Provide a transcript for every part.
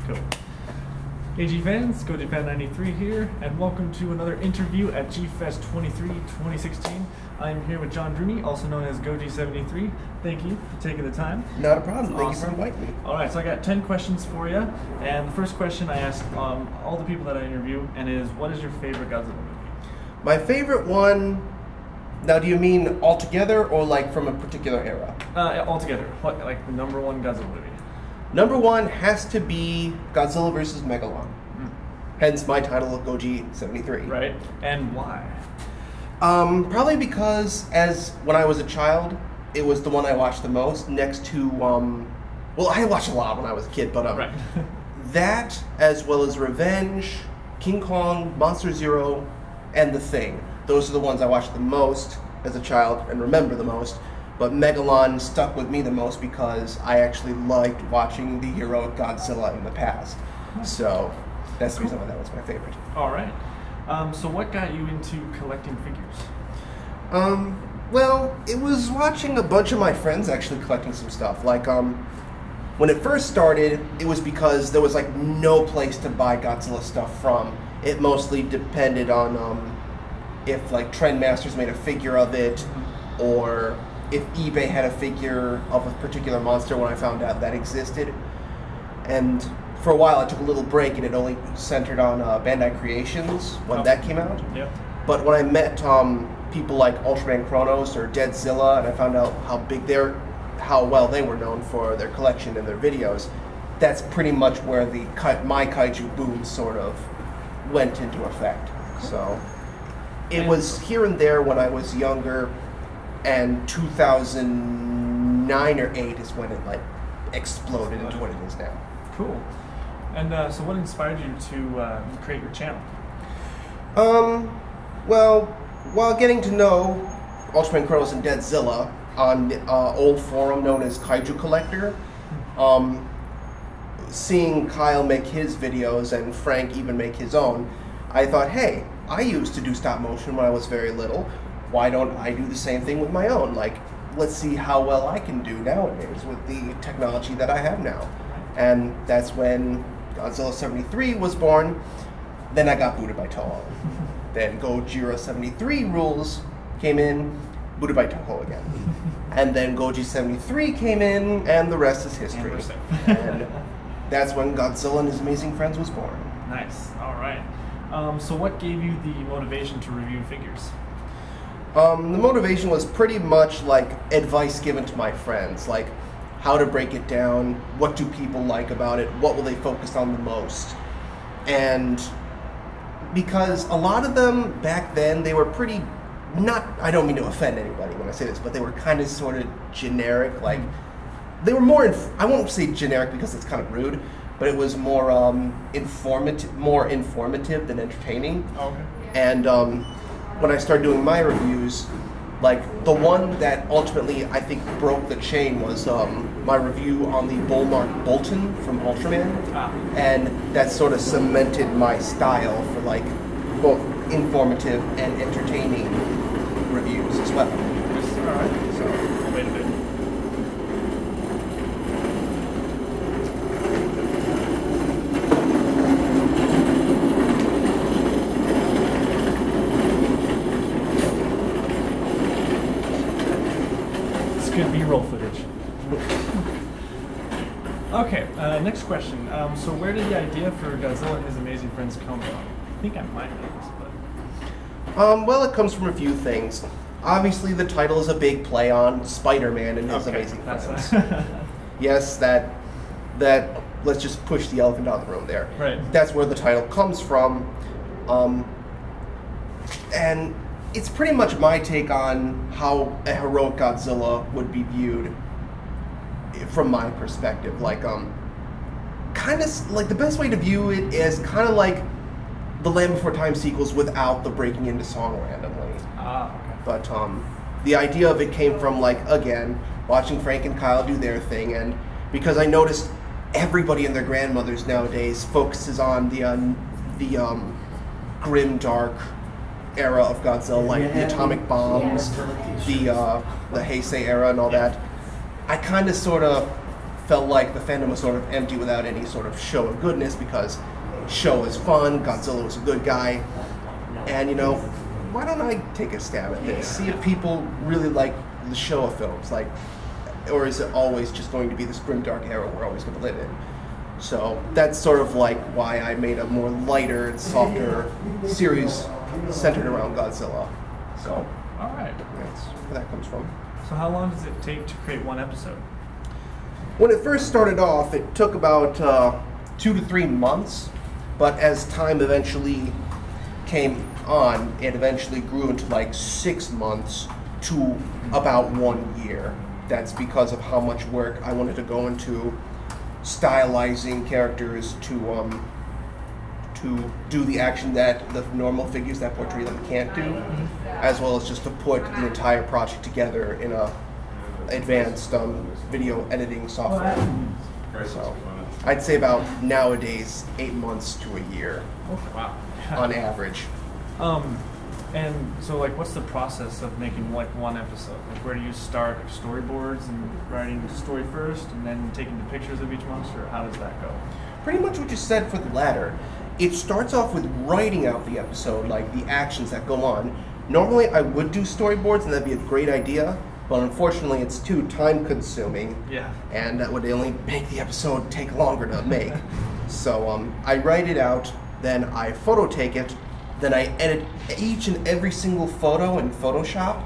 Cool. AG fans, GojiFan1993 here, and welcome to another interview at G-Fest XXIII 2016. I'm here with John Bruni, also known as Goji1993. Thank you for taking the time. Not a problem. Thank Awesome. you for inviting me. Alright, so I got 10 questions for you, and the first question I asked all the people that I interview, and is, what is your favorite Godzilla movie? My favorite one, now do you mean altogether or like from a particular era? Altogether, what, like the number one Godzilla movie? Number one has to be Godzilla vs. Megalon. Hence my title of Goji1993. Right, and why? Probably because when I was a child, it was the one I watched the most next to, well, I watched a lot when I was a kid, but right. that as well as Revenge, King Kong, Monster Zero, and The Thing. Those are the ones I watched the most as a child and remember the most. But Megalon stuck with me the most because I actually liked watching the heroic Godzilla in the past. So that's the reason why that was my favorite. All right. So what got you into collecting figures? Well, it was watching a bunch of my friends actually collecting some stuff. Like, when it first started, it was because there was like no place to buy Godzilla stuff from. It mostly depended on if like Trendmasters made a figure of it, or if eBay had a figure of a particular monster when I found out that existed. And for a while I took a little break and it only centered on Bandai Creations when that came out. Yep. But when I met people like Ultraman Chronos or Deadzilla, and I found out how well they were known for their collection and their videos, that's pretty much where my kaiju boom sort of went into effect. So it was here and there when I was younger, and 2009 or 8 is when it like exploded into what it is now. Cool. And so what inspired you to create your channel? Well, while getting to know Ultraman Chronos and Deadzilla on the old forum known as Kaiju Collector, seeing Kyle make his videos and Frank even make his own, I thought, hey, I used to do stop motion when I was very little. Why don't I do the same thing with my own? Like, let's see how well I can do nowadays with the technology that I have now. And that's when Godzilla 73 was born. Then I got booted by Toho. Then Gojira73 rules came in, booted by Toho again. And then Goji73 came in, and the rest is history. And that's when Godzilla and His Amazing Friends was born. Nice. All right. So what gave you the motivation to review figures? The motivation was pretty much like advice given to my friends, like how to break it down, what do people like about it, what will they focus on the most. And because a lot of them back then, they were pretty, I don't mean to offend anybody when I say this, but they were kind of sort of generic, like they were more, I won't say generic because it's kind of rude, but it was more informative than entertaining. Okay. And when I started doing my reviews, like the one that ultimately I think broke the chain was my review on the Bullmark Bolton from Ultraman, and that sort of cemented my style for like both informative and entertaining reviews as well. All right. So wait a bit. Good B-roll footage. Okay, next question. So where did the idea for Godzilla and His Amazing Friends come from? I think I might know this, but... well, it comes from a few things. Obviously, the title is a big play on Spider-Man and His Amazing Friends. Yes, that let's just push the elephant out of the room there. Right. That's where the title comes from. And it's pretty much my take on how a heroic Godzilla would be viewed from my perspective. Like, kind of like the best way to view it is kind of like the Land Before Time sequels without the breaking into song randomly. Ah, okay. But the idea of it came from, like, again, watching Frank and Kyle do their thing, and because I noticed everybody and their grandmothers nowadays focuses on the grim, dark era of Godzilla, like the atomic bombs, the Heisei era and all that. I kind of sort of felt like the fandom was sort of empty without any sort of show of goodness, because show is fun, Godzilla was a good guy, and why don't I take a stab at this? See if people really like the Showa films, or is it always just going to be this grimdark era we're always going to live in? So that's sort of like why I made a more lighter and softer series centered around Godzilla. So, all right, that's where that comes from. So how long does it take to create one episode? When it first started off, it took about 2 to 3 months, but as time eventually came on, it eventually grew into like 6 months to about 1 year. That's because of how much work I wanted to go into stylizing characters to do the action that the normal figures that portray them can't do, as well as just to put the entire project together in a advanced video editing software. So I'd say about nowadays 8 months to a year. Wow. On average. And so, like, what's the process of making like one episode? Like, where do you start? Like, storyboards and writing the story first, and then taking the pictures of each monster? How does that go? Pretty much what you said for the latter. It starts off with writing out the episode, like the actions that go on. Normally, I would do storyboards, and that'd be a great idea. But unfortunately, it's too time-consuming. Yeah. And that would only make the episode take longer to make. So I write it out, then I photo take it. Then I edit each and every single photo in Photoshop,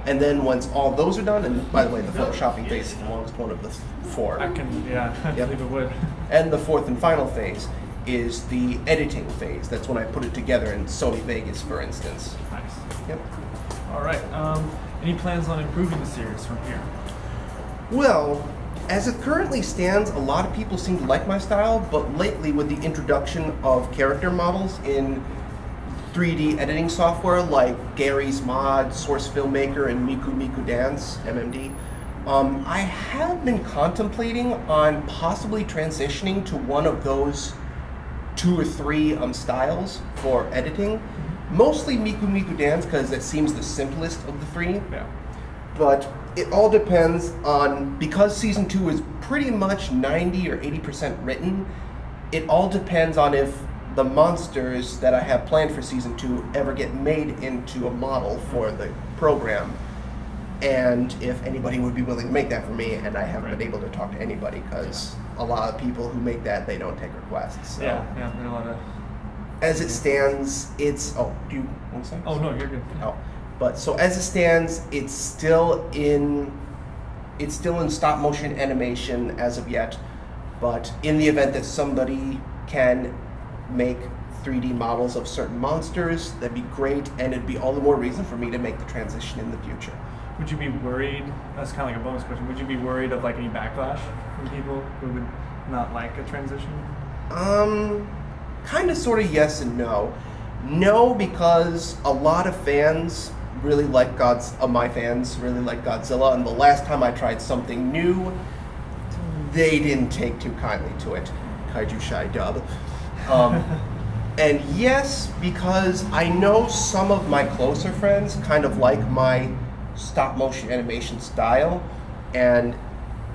and then once all those are done, and by the way, the Photoshopping phase is the longest one of the 4. I believe it would. And the 4th and final phase is the editing phase. That's when I put it together in Sony Vegas, for instance. Nice. Yep. All right. Any plans on improving the series from here? Well, as it currently stands, a lot of people seem to like my style, but lately with the introduction of character models in 3D editing software like Gary's Mod, Source Filmmaker, and Miku Miku Dance, MMD, I have been contemplating on possibly transitioning to one of those 2 or 3 styles for editing. Mostly Miku Miku Dance, because it seems the simplest of the 3. Yeah. But it all depends on, because Season 2 is pretty much 90 or 80% written, it all depends on if the monsters that I have planned for Season 2 ever get made into a model for the program, and if anybody would be willing to make that for me, and I haven't been able to talk to anybody, because a lot of people who make that, they don't take requests. So. Yeah, there are a lot of... As it stands, it's... Oh, do you want to say? Oh, no, you're good. Oh, but so as it stands, it's still in stop motion animation as of yet, but in the event that somebody can make 3D models of certain monsters, that'd be great, and it'd be all the more reason for me to make the transition in the future. Would you be worried, that's kind of like a bonus question, would you be worried of like any backlash from people who would not like a transition? Kind of, sort of, yes and no. No, because a lot of fans really like my fans really like Godzilla, and the last time I tried something new, they didn't take too kindly to it. Kaiju Shy Dub. And yes, because I know some of my closer friends kind of like my stop motion animation style, and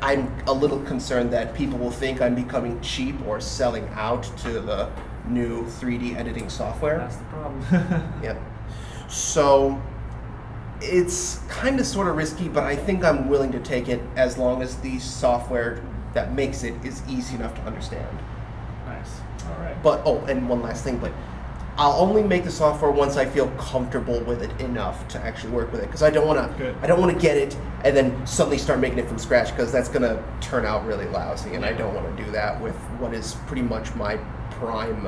I'm a little concerned that people will think I'm becoming cheap or selling out to the new 3D editing software. That's the problem. Yep. So it's kind of sort of risky, but I think I'm willing to take it as long as the software that makes it is easy enough to understand. Nice. All right. But, oh, and one last thing, but I'll only make the software once I feel comfortable with it enough to actually work with it, because I don't want to get it and then suddenly start making it from scratch, because that's going to turn out really lousy, and I don't want to do that with what is pretty much my prime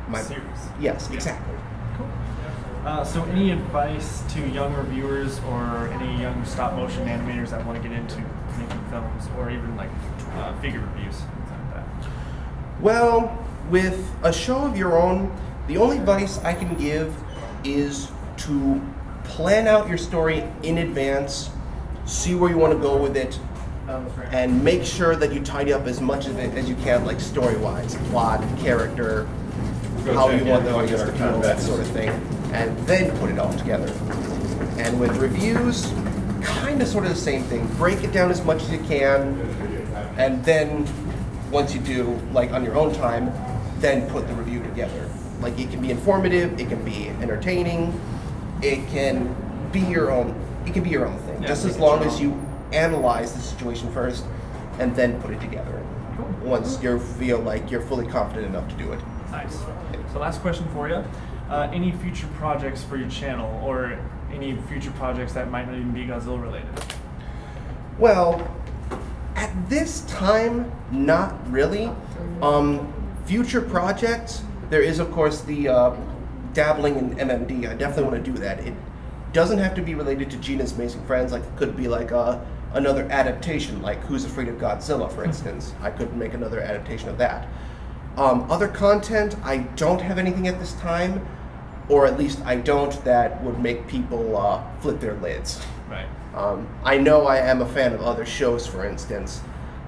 my series. Yes, exactly. Cool. So any advice to young reviewers or any young stop motion animators that want to get into making films, or even like figure reviews, things like that? Well, with a show of your own, the only advice I can give is to plan out your story in advance, see where you want to go with it, and make sure that you tidy up as much of it as you can, like story-wise, plot, character, how you want the audience to feel, that sort of thing, and then put it all together. And with reviews, kind of sort of the same thing. Break it down as much as you can, And then once you do, like on your own time, then put the review together. Like it can be informative, it can be entertaining, it can be your own. It can be your own thing, just as long as you analyze the situation first and then put it together. Cool. Once you feel like you're fully confident enough to do it. Nice. So last question for you. Any future projects for your channel, or any future projects that might not even be Godzilla related? Well, at this time, not really. Future projects, there is of course the dabbling in MMD. I definitely want to do that. It doesn't have to be related to Gina's Amazing Friends. Like it could be like another adaptation, like Who's Afraid of Godzilla, for instance. I could make another adaptation of that. Other content, I don't have anything at this time, or at least I don't that would make people flip their lids. Right. I know I am a fan of other shows, for instance,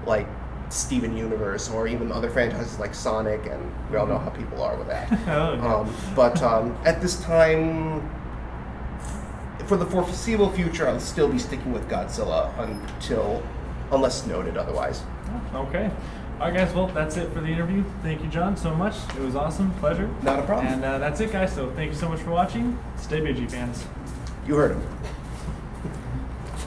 like Steven Universe, or even other franchises like Sonic, and we all know how people are with that. Oh, yeah. But at this time, for the foreseeable future, I'll still be sticking with Godzilla unless noted otherwise. Okay. All right, guys. Well, that's it for the interview. Thank you, John, so much. It was awesome. Pleasure. Not a problem. And that's it, guys. So thank you so much for watching. Stay busy, fans. You heard him.